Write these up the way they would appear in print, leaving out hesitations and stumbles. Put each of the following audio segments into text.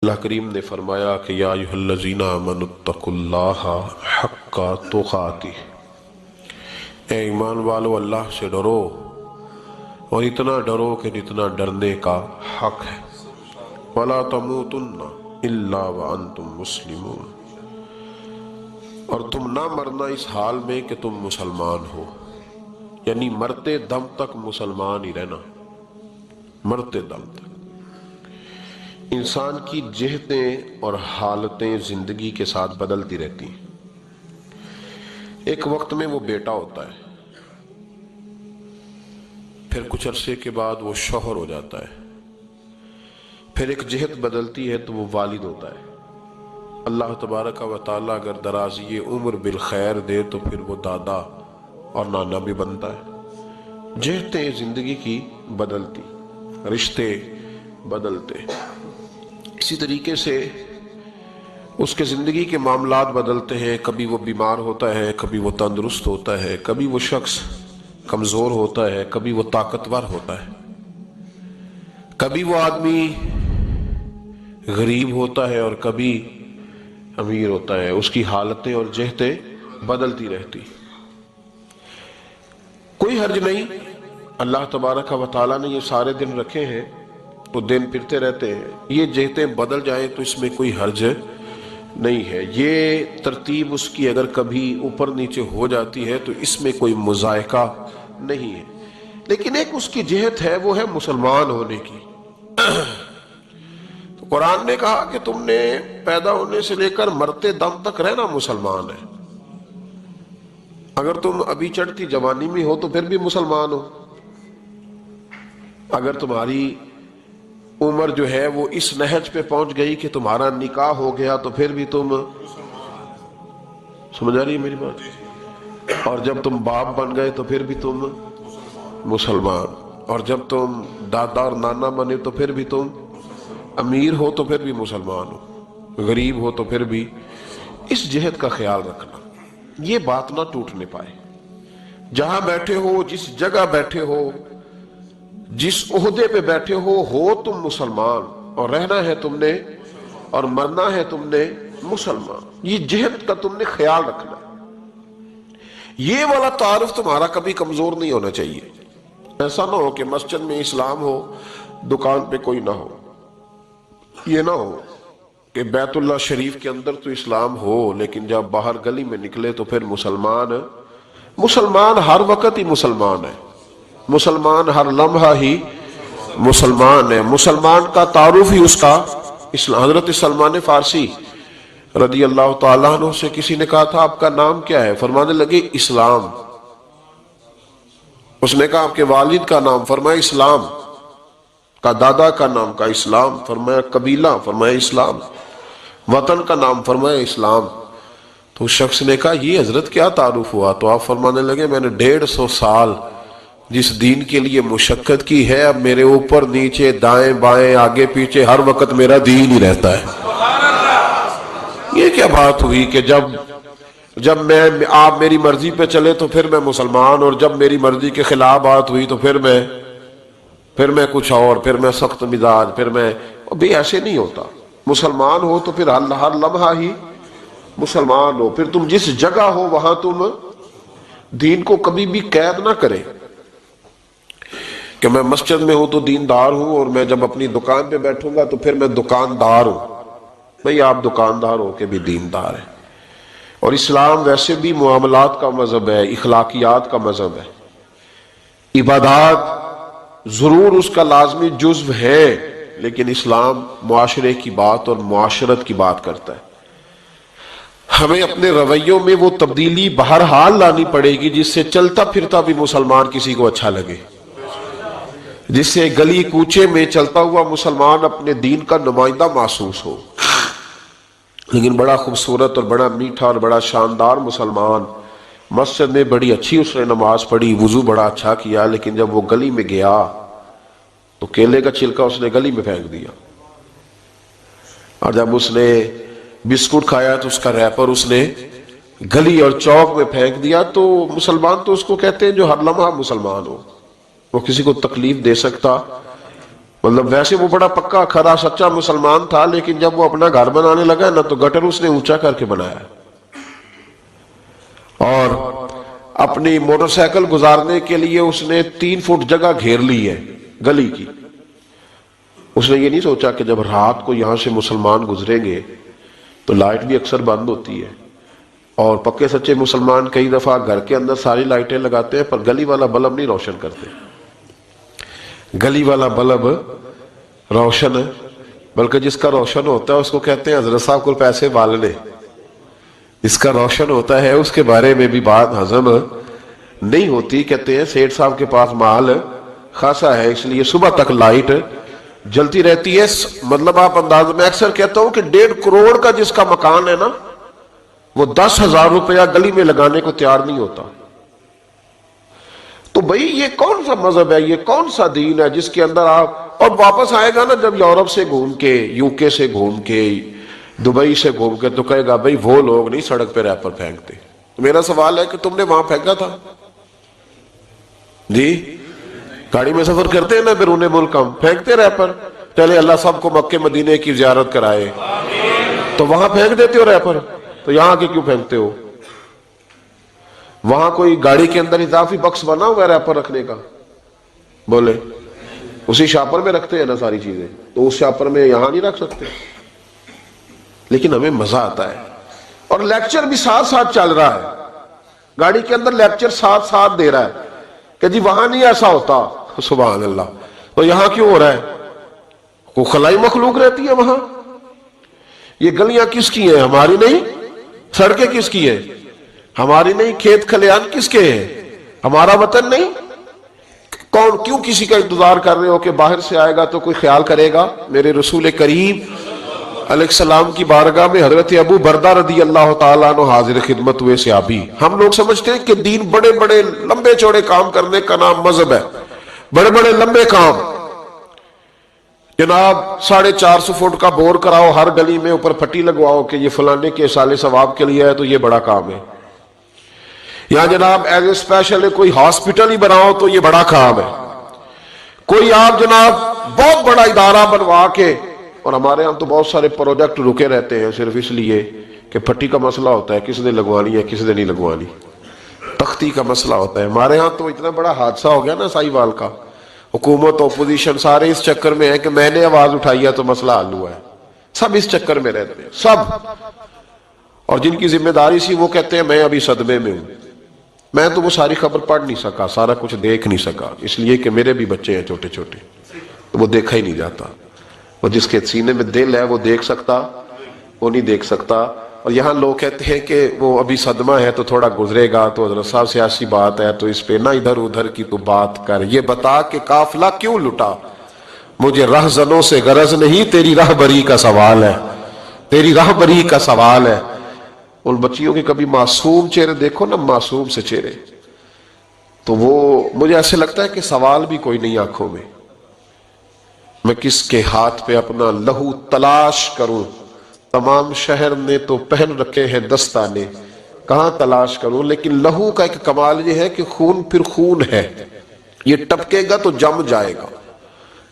اللہ کریم نے فرمایا کہ یا ایھا آمنوا اتقوا اللہ حق تقاتہ، اے ایمان والو اللہ سے ڈرو اور اتنا ڈرو کہ جتنا ڈرنے کا حق ہے، ولا تموتن الا وانتم مسلمون، اور تم نہ مرنا اس حال میں کہ تم مسلمان ہو، یعنی مرتے دم تک مسلمان ہی رہنا، مرتے دم تک۔ انسان کی جہتیں اور حالتیں زندگی کے ساتھ بدلتی رہتی ہیں۔ ایک وقت میں وہ بیٹا ہوتا ہے، پھر کچھ عرصے کے بعد وہ شوہر ہو جاتا ہے، پھر ایک جہت بدلتی ہے تو وہ والد ہوتا ہے۔ اللہ تبارک و تعالیٰ اگر درازی عمر بالخیر دے تو پھر وہ دادا اور نانا بھی بنتا ہے۔ جہتیں زندگی کی بدلتی، رشتے بدلتے، اسی طریقے سے اس کے زندگی کے معاملات بدلتے ہیں۔ کبھی وہ بیمار ہوتا ہے، کبھی وہ تندرست ہوتا ہے، کبھی وہ شخص کمزور ہوتا ہے، کبھی وہ طاقتور ہوتا ہے، کبھی وہ آدمی غریب ہوتا ہے اور کبھی امیر ہوتا ہے۔ اس کی حالتیں اور جہتیں بدلتی رہتی۔ کوئی حرج نہیں، اللہ تبارک و تعالیٰ نے یہ سارے دن رکھے ہیں تو دن پھرتے رہتے ہیں، یہ جہتیں بدل جائیں تو اس میں کوئی حرج نہیں ہے۔ یہ ترتیب اس کی اگر کبھی اوپر نیچے ہو جاتی ہے تو اس میں کوئی مذائقہ نہیں ہے، لیکن ایک اس کی جہت ہے، وہ ہے مسلمان ہونے کی۔ تو قرآن نے کہا کہ تم نے پیدا ہونے سے لے کر مرتے دم تک رہنا مسلمان ہے۔ اگر تم ابھی چڑھتی جوانی میں ہو تو پھر بھی مسلمان ہو، اگر تمہاری عمر جو ہے وہ اس نہج پہ پہنچ گئی کہ تمہارا نکاح ہو گیا تو پھر بھی تم، سمجھ آ رہی ہے میری بات؟ اور جب تم باپ بن گئے تو پھر بھی تم مسلمان، اور جب تم دادا اور نانا بنے تو پھر بھی تم امیر ہو تو پھر بھی مسلمان ہو، غریب ہو تو پھر بھی۔ اس جہت کا خیال رکھنا، یہ بات نہ ٹوٹنے پائے۔ جہاں بیٹھے ہو، جس جگہ بیٹھے ہو، جس عہدے پہ بیٹھے ہو تم مسلمان، اور رہنا ہے تم نے اور مرنا ہے تم نے مسلمان۔ یہ جہت کا تم نے خیال رکھنا ہے۔ یہ والا تعارف تمہارا کبھی کمزور نہیں ہونا چاہیے۔ ایسا نہ ہو کہ مسجد میں اسلام ہو، دکان پہ کوئی نہ ہو۔ یہ نہ ہو کہ بیت اللہ شریف کے اندر تو اسلام ہو لیکن جب باہر گلی میں نکلے تو پھر مسلمان ہر وقت ہی مسلمان ہے، مسلمان ہر لمحہ ہی مسلمان ہے۔ مسلمان کا تعارف ہی اس کا اسلام۔ حضرت سلمان فارسی رضی اللہ تعالیٰ عنہ سے کسی نے کہا تھا آپ کا نام کیا ہے؟ فرمانے لگے اسلام۔ اس نے کہا آپ کے والد کا نام؟ فرمایا اسلام۔ کا دادا کا نام؟ کا اسلام۔ فرمایا قبیلہ؟ فرمایا اسلام۔ وطن کا نام؟ فرمایا اسلام۔ تو اس شخص نے کہا یہ حضرت کیا تعارف ہوا؟ تو آپ فرمانے لگے میں نے 150 سال جس دین کے لیے مشقت کی ہے، اب میرے اوپر نیچے دائیں بائیں آگے پیچھے ہر وقت میرا دین ہی رہتا ہے۔ یہ کیا بات ہوئی کہ جب آپ میری مرضی پہ چلے تو پھر میں مسلمان، اور جب میری مرضی کے خلاف بات ہوئی تو پھر میں کچھ اور، پھر میں سخت مزاج، پھر میں بھی ایسے نہیں ہوتا۔ مسلمان ہو تو پھر ہر لمحہ ہی مسلمان ہو۔ پھر تم جس جگہ ہو وہاں تم دین کو کبھی بھی قید نہ کرے کہ میں مسجد میں ہوں تو دیندار ہوں، اور میں جب اپنی دکان پہ بیٹھوں گا تو پھر میں دکاندار ہوں۔ بھئی آپ دکاندار ہو کے بھی دیندار ہیں۔ اور اسلام ویسے بھی معاملات کا مذہب ہے، اخلاقیات کا مذہب ہے۔ عبادات ضرور اس کا لازمی جزو ہے، لیکن اسلام معاشرے کی بات اور معاشرت کی بات کرتا ہے۔ ہمیں اپنے رویوں میں وہ تبدیلی بہرحال لانی پڑے گی جس سے چلتا پھرتا بھی مسلمان کسی کو اچھا لگے، جس سے گلی کوچے میں چلتا ہوا مسلمان اپنے دین کا نمائندہ محسوس ہو۔ لیکن بڑا خوبصورت اور بڑا میٹھا اور بڑا شاندار مسلمان، مسجد میں بڑی اچھی اس نے نماز پڑھی، وضو بڑا اچھا کیا، لیکن جب وہ گلی میں گیا تو کیلے کا چھلکا اس نے گلی میں پھینک دیا، اور جب اس نے بسکٹ کھایا تو اس کا ریپر اس نے گلی اور چوک میں پھینک دیا۔ تو مسلمان تو اس کو کہتے ہیں جو ہر لمحہ مسلمان ہو، وہ کسی کو تکلیف دے سکتا مطلب ویسے وہ بڑا پکا کھرا سچا مسلمان تھا، لیکن جب وہ اپنا گھر بنانے لگا نا تو گٹر اس نے اونچا کر کے بنایا، اور اپنی موٹر سائیکل گزارنے کے لیے اس نے 3 فٹ جگہ گھیر لی ہے گلی کی۔ اس نے یہ نہیں سوچا کہ جب رات کو یہاں سے مسلمان گزریں گے تو لائٹ بھی اکثر بند ہوتی ہے، اور پکے سچے مسلمان کئی دفعہ گھر کے اندر ساری لائٹیں لگاتے ہیں پر گلی والا بلب نہیں روشن کرتے، گلی والا بلب روشن ہے، بلکہ جس کا روشن ہوتا ہے اس کو کہتے ہیں حضرت صاحب کو پیسے بالنے، جس کا روشن ہوتا ہے اس کے بارے میں بھی بات ہضم نہیں ہوتی، کہتے ہیں سیٹھ صاحب کے پاس مال خاصا ہے اس لیے صبح تک لائٹ جلتی رہتی ہے۔ مطلب آپ انداز میں اکثر کہتا ہوں کہ 1.5 کروڑ کا جس کا مکان ہے نا وہ 10,000 روپیہ گلی میں لگانے کو تیار نہیں ہوتا۔ تو بھئی یہ کون سا مذہب ہے، یہ کون سا دین ہے جس کے اندر آپ، اور واپس آئے گا نا جب یورپ سے گھوم کے، یو کے سے گھوم کے، دبئی سے گھوم کے، تو کہے گا بھئی وہ لوگ نہیں سڑک پہ ریپر پھینکتے۔ میرا سوال ہے کہ تم نے وہاں پھینکا تھا؟ جی گاڑی میں سفر کرتے ہیں نا بیرون ملک، ہم پھینکتے ریپر؟ چلے اللہ سب کو مکے مدینے کی زیارت کرائے، تو وہاں پھینک دیتے ہو ریپر، تو یہاں کے کیوں پھینکتے ہو؟ وہاں کوئی گاڑی کے اندر اضافی بکس بنا ہوا ہے ریپر رکھنے کا؟ بولے اسی شاپر میں رکھتے ہیں نا ساری چیزیں، تو اس شاپر میں یہاں نہیں رکھ سکتے؟ لیکن ہمیں مزہ آتا ہے، اور لیکچر بھی ساتھ ساتھ چل رہا ہے، گاڑی کے اندر لیکچر ساتھ ساتھ دے رہا ہے کہ جی وہاں نہیں ایسا ہوتا، سبحان اللہ، تو یہاں کیوں ہو رہا ہے؟ کوئی خلائی مخلوق رہتی ہے وہاں؟ یہ گلیاں کس کی ہیں؟ ہماری نہیں؟ سڑکیں کس کی ہیں؟ ہماری نہیں؟ کھیت کھلیان کس کے ہیں؟ ہمارا وطن نہیں؟ کون کیوں کسی کا انتظار کر رہے ہو کہ باہر سے آئے گا تو کوئی خیال کرے گا؟ میرے رسول کریم علیہ السلام کی بارگاہ میں حضرت ابو بردہ رضی اللہ تعالیٰ عنہ حاضر خدمت ہوئے صحابی۔ ہم لوگ سمجھتے ہیں کہ دین بڑے بڑے لمبے چوڑے کام کرنے کا نام مذہب ہے، بڑے بڑے لمبے کام، جناب 450 فٹ کا بور کراؤ ہر گلی میں، اوپر پھٹی لگواؤ کہ یہ فلانے کے سال ثواب کے لیے ہے تو یہ بڑا کام ہے، یا جناب ایز اے اسپیشل کوئی ہاسپٹل ہی بناؤ تو یہ بڑا کام ہے، کوئی آپ جناب بہت بڑا ادارہ بنوا کے، اور ہمارے ہاں تو بہت سارے پروجیکٹ رکے رہتے ہیں صرف اس لیے کہ پھٹی کا مسئلہ ہوتا ہے کس نے لگوانی ہے کس نے نہیں لگوانی، تختی کا مسئلہ ہوتا ہے۔ ہمارے ہاں تو اتنا بڑا حادثہ ہو گیا نا سائی وال کا، حکومت اپوزیشن سارے اس چکر میں ہے کہ میں نے آواز اٹھائی ہے تو مسئلہ حل ہوا ہے، سب اس چکر میں رہتے ہیں سب، اور جن کی ذمہ داری سی وہ کہتے ہیں میں ابھی صدمے میں ہوں، میں تو وہ ساری خبر پڑھ نہیں سکا، سارا کچھ دیکھ نہیں سکا، اس لیے کہ میرے بھی بچے ہیں چھوٹے چھوٹے، تو وہ دیکھا ہی نہیں جاتا، وہ جس کے سینے میں دل ہے وہ دیکھ سکتا، وہ نہیں دیکھ سکتا۔ اور یہاں لوگ کہتے ہیں کہ وہ ابھی صدمہ ہے تو تھوڑا گزرے گا، تو حضرت صاحب سیاسی بات ہے تو اس پہ نہ ادھر ادھر کی تو بات کر، یہ بتا کہ قافلہ کیوں لٹا، مجھے رہزنوں سے غرض نہیں، تیری راہبری کا سوال ہے، تیری راہبری کا سوال ہے۔ ان بچیوں کے کبھی معصوم چہرے دیکھو نا، معصوم سے چہرے، تو وہ مجھے ایسے لگتا ہے کہ سوال بھی کوئی نہیں آنکھوں میں، میں کس کے ہاتھ پہ اپنا لہو تلاش کروں، تمام شہر نے تو پہن رکھے ہیں دستانے، کہاں تلاش کروں؟ لیکن لہو کا ایک کمال یہ ہے کہ خون پھر خون ہے، یہ ٹپکے گا تو جم جائے گا،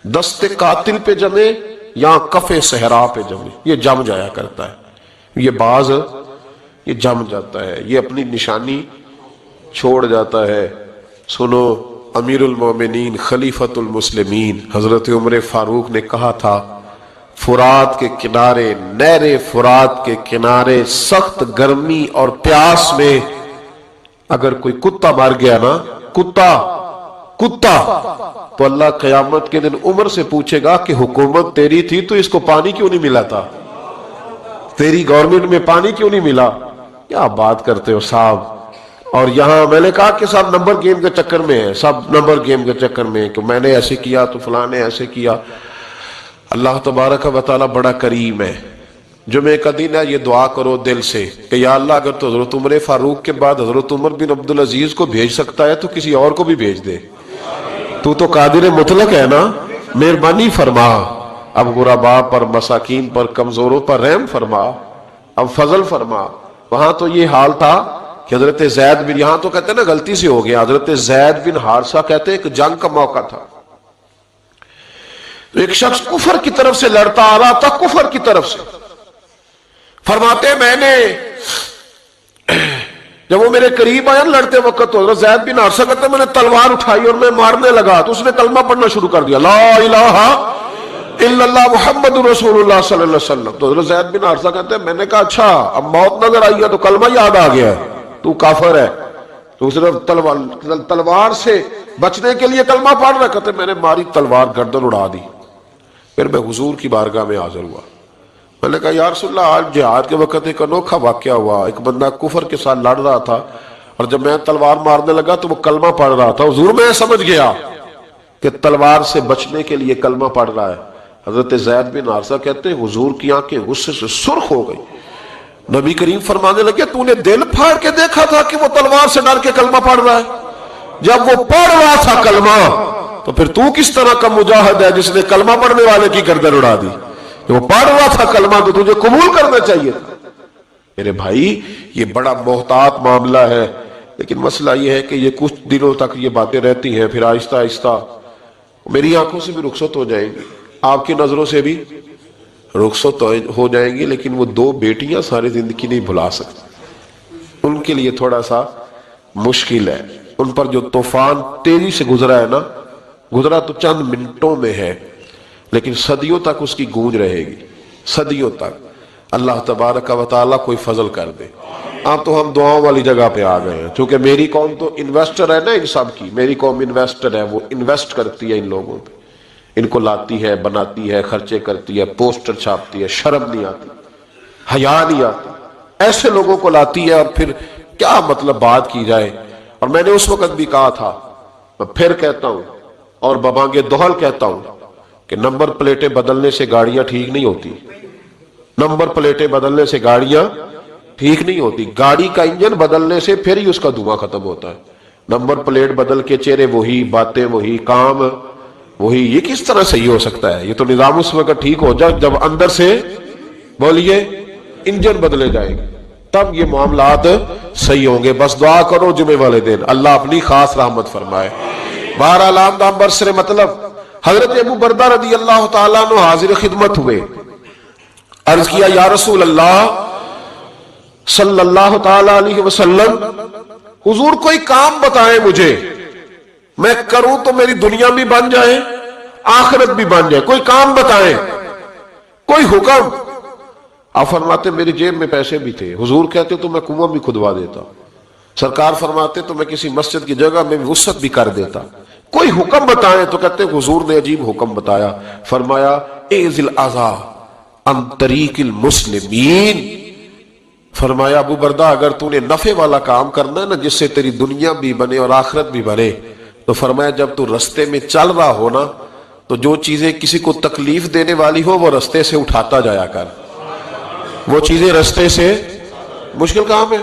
دست قاتل پہ جمے یا کف صحرا پہ جمے، یہ جم جایا کرتا ہے، یہ باز یہ جم جاتا ہے، یہ اپنی نشانی چھوڑ جاتا ہے۔ سنو، امیر المومنین خلیفۃ المسلمین حضرت عمر فاروق نے کہا تھا، فرات کے کنارے، نہر فرات کے کنارے سخت گرمی اور پیاس میں اگر کوئی کتا مر گیا نا، کتا تو اللہ قیامت کے دن عمر سے پوچھے گا کہ حکومت تیری تھی تو اس کو پانی کیوں نہیں ملا تھا، تیری گورنمنٹ میں پانی کیوں نہیں ملا؟ کیا بات کرتے ہو صاحب۔ اور یہاں میں نے کہا کہ سب نمبر گیم کے چکر میں ہیں، سب نمبر گیم کے چکر میں کہ میں نے ایسے کیا تو فلاں نے ایسے کیا۔ اللہ تبارک و تعالی بڑا کریم ہے، جمعہ کا دن ہے، یہ دعا کرو دل سے کہ یا اللہ اگر تو حضرت عمر فاروق کے بعد حضرت عمر بن عبدالعزیز کو بھیج سکتا ہے تو کسی اور کو بھی بھیج دے، تو قادر مطلق ہے نا، مہربانی فرما، اب غرباء پر، مساکین پر، کمزوروں پر رحم فرما، اب فضل فرما۔ وہاں تو یہ حال تھا کہ حضرت زید بن، یہاں تو کہتے ہیں نا غلطی سے ہو گیا، حضرت زید بن حارثہ کہتے ہیں کہ جنگ کا موقع تھا، تو ایک شخص کفر کی طرف سے لڑتا آ رہا تھا، کفر کی طرف سے. فرماتے میں نے جب وہ میرے قریب آیا لڑتے وقت تو حضرت زید بن حارثہ کہتے میں نے تلوار اٹھائی اور میں مارنے لگا تو اس نے کلمہ پڑھنا شروع کر دیا، لا الہ الا اللہ محمد رسول اللہ صلی اللہ علیہ وسلم. تو حضرت زید بن حارثہ کہتے ہیں میں نے کہا اچھا اب موت نظر آئی ہے تو کلمہ یاد آ گیا ہے، تو کافر ہے. تو اس نے تلوار سے بچنے کے لیے کلمہ پڑھ رہا، کہتے میں نے ماری تلوار گردن اڑا دی. پھر میں حضور کی بارگاہ میں حاضر ہوا. میں نے کہا یا رسول اللہ آج جہاد کے وقت ایک انوکھا واقعہ ہوا، ایک بندہ کفر کے ساتھ لڑ رہا تھا اور جب میں تلوار مارنے لگا تو وہ کلمہ پڑھ رہا تھا. حضور میں سمجھ گیا کہ تلوار سے بچنے کے لیے کلمہ پڑھ رہا ہے. حضرت زید بن حارثہ کہتے ہیں حضور کی آنکھیں غصے سے سرخ ہو گئی. نبی کریم فرمانے لگے تو نے دل پھاڑ کے دیکھا تھا کہ وہ تلوار سے ڈر کے کلمہ پڑھ رہا ہے؟ جب وہ پڑھ رہا تھا کلمہ تو پھر تو کس طرح کا مجاہد ہے جس نے کلمہ پڑھنے والے کی گردن اڑا دی؟ وہ پڑھ رہا تھا کلمہ تو تجھے قبول کرنا چاہیے تھا. میرے بھائی یہ بڑا محتاط معاملہ ہے، لیکن مسئلہ یہ ہے کہ یہ کچھ دنوں تک یہ باتیں رہتی ہیں، پھر آہستہ آہستہ میری آنکھوں سے بھی رخصت ہو جائیں گی، آپ کی نظروں سے بھی رخصت ہو جائیں گی، لیکن وہ دو بیٹیاں ساری زندگی نہیں بھلا سکتی. ان کے لیے تھوڑا سا مشکل ہے. ان پر جو طوفان تیزی سے گزرا ہے نا، گزرا تو چند منٹوں میں ہے لیکن صدیوں تک اس کی گونج رہے گی، صدیوں تک. اللہ تبارک و تعالیٰ کوئی فضل کر دے. آپ تو ہم دعاؤں والی جگہ پہ آ گئے ہیں، چونکہ میری قوم تو انویسٹر ہے نا ان سب کی. میری قوم انویسٹر ہے، وہ انویسٹ کرتی ہے ان لوگوں پہ، ان کو لاتی ہے، بناتی ہے، خرچے کرتی ہے، پوسٹر چھاپتی ہے، شرم نہیں آتی، حیا نہیں آتی، ایسے لوگوں کو لاتی ہے. اور پھر کیا مطلب بات کی جائے. اور میں نے اس وقت بھی کہا تھا، میں پھر کہتا ہوں اور ببانگے دوہل کہتا ہوں کہ نمبر پلیٹیں بدلنے سے گاڑیاں ٹھیک نہیں ہوتی. نمبر پلیٹیں بدلنے سے گاڑیاں ٹھیک نہیں ہوتی. گاڑی کا انجن بدلنے سے پھر ہی اس کا دھواں ختم ہوتا ہے. نمبر پلیٹ بدل کے چہرے وہی، باتیں وہی، کام وہی، یہ کس طرح صحیح ہو سکتا ہے؟ یہ تو نظام اس وقت ٹھیک ہو جائے جب اندر سے بولیے انجن بدلے جائیں گے، تب یہ معاملات صحیح ہوں گے. بس دعا کرو جمعے والے دن اللہ اپنی خاص رحمت فرمائے. بہرحال آمدہ برسر مطلب حضرت ابو بردہ رضی اللہ تعالیٰ عنہ حاضر خدمت ہوئے. عرض کیا یا رسول اللہ صلی اللہ تعالیٰ علیہ وسلم، حضور کوئی کام بتائیں مجھے، میں کروں تو میری دنیا بھی بن جائے آخرت بھی بن جائے، کوئی کام بتائیں، کوئی حکم. آپ فرماتے میری جیب میں پیسے بھی تھے. حضور کہتے تو میں کنواں بھی کھدوا دیتا. سرکار فرماتے تو میں کسی مسجد کی جگہ میں وسعت بھی کر دیتا. کوئی حکم بتائیں تو کہتے حضور نے عجیب حکم بتایا. فرمایا اعزل الاذى عن طریق المسلمین. فرمایا ابو بردہ اگر تو نے نفع والا کام کرنا ہے نا جس سے تیری دنیا بھی بنے اور آخرت بھی بنے، تو فرمایا جب تو رستے میں چل رہا ہو نا تو جو چیزیں کسی کو تکلیف دینے والی ہو وہ رستے سے اٹھاتا جایا کر. وہ چیزیں رستے سے، مشکل کام ہے،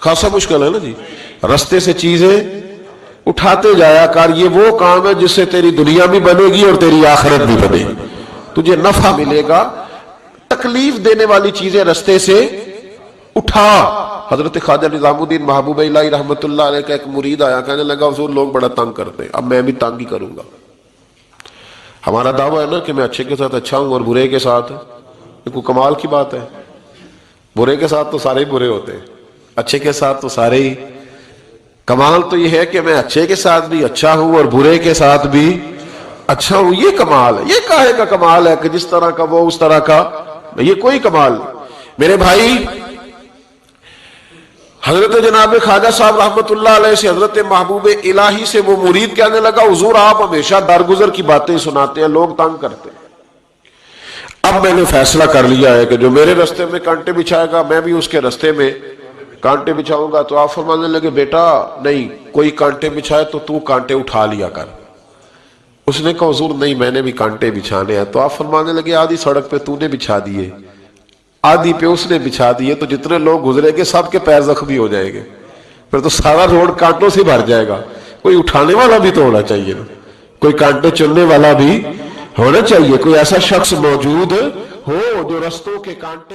خاصا مشکل ہے نا جی. رستے سے چیزیں اٹھاتے جایا کر. یہ وہ کام ہے جس سے تیری دنیا بھی بنے گی اور تیری آخرت بھی بنے گی، تجھے نفع ملے گا. تکلیف دینے والی چیزیں رستے سے اٹھا. حضرت خواجہ نظام الدین محبوب الہی رحمت اللہ علیہ کا ایک مرید آیا، کہنے لگا حضور لوگ بڑا تنگ کرتے ہیں، اب میں بھی تنگ ہی کروں گا. ہمارا دعویٰ ہے نا کہ میں اچھے کے ساتھ اچھا ہوں اور برے کے ساتھ، یہ کوئی کمال کی بات ہے. برے کے ساتھ تو سارے ہی برے ہوتے ہیں، اچھے کے ساتھ تو سارے ہی. کمال تو یہ ہے کہ میں اچھے کے ساتھ بھی اچھا ہوں اور برے کے ساتھ بھی اچھا ہوں. یہ کمال ہے. یہ کاہے کا کمال ہے کہ جس طرح کا وہ اس طرح کا؟ یہ کوئی کمال نہیں. میرے بھائی حضرت جناب خواجہ صاحب رحمت اللہ علیہ سے حضرت محبوب الہی سے وہ مرید کہنے لگا حضور آپ ہمیشہ درگزر کی باتیں سناتے ہیں، لوگ تنگ کرتے ہیں. اب میں نے فیصلہ کر لیا ہے کہ جو میرے رستے میں کانٹے بچھائے گا میں بھی اس کے رستے میں کانٹے بچھاؤں گا. تو آپ فرمانے لگے بیٹا نہیں، کوئی کانٹے بچھائے تو کانٹے اٹھا لیا کر. اس نے کہا حضور نہیں میں نے بھی کانٹے بچھانے ہیں. تو آپ فرمانے لگے آدھی سڑک پہ تو نے بچھا دیے، آدھی پہ اس نے بچھا دیے، تو جتنے لوگ گزرے گے سب کے پیر زخمی ہو جائیں گے، پھر تو سارا روڈ کانٹوں سے بھر جائے گا. کوئی اٹھانے والا بھی تو ہونا چاہیے نا، کوئی کانٹے چلنے والا بھی ہونا چاہیے، کوئی ایسا شخص موجود ہو جو رستوں کے کانٹے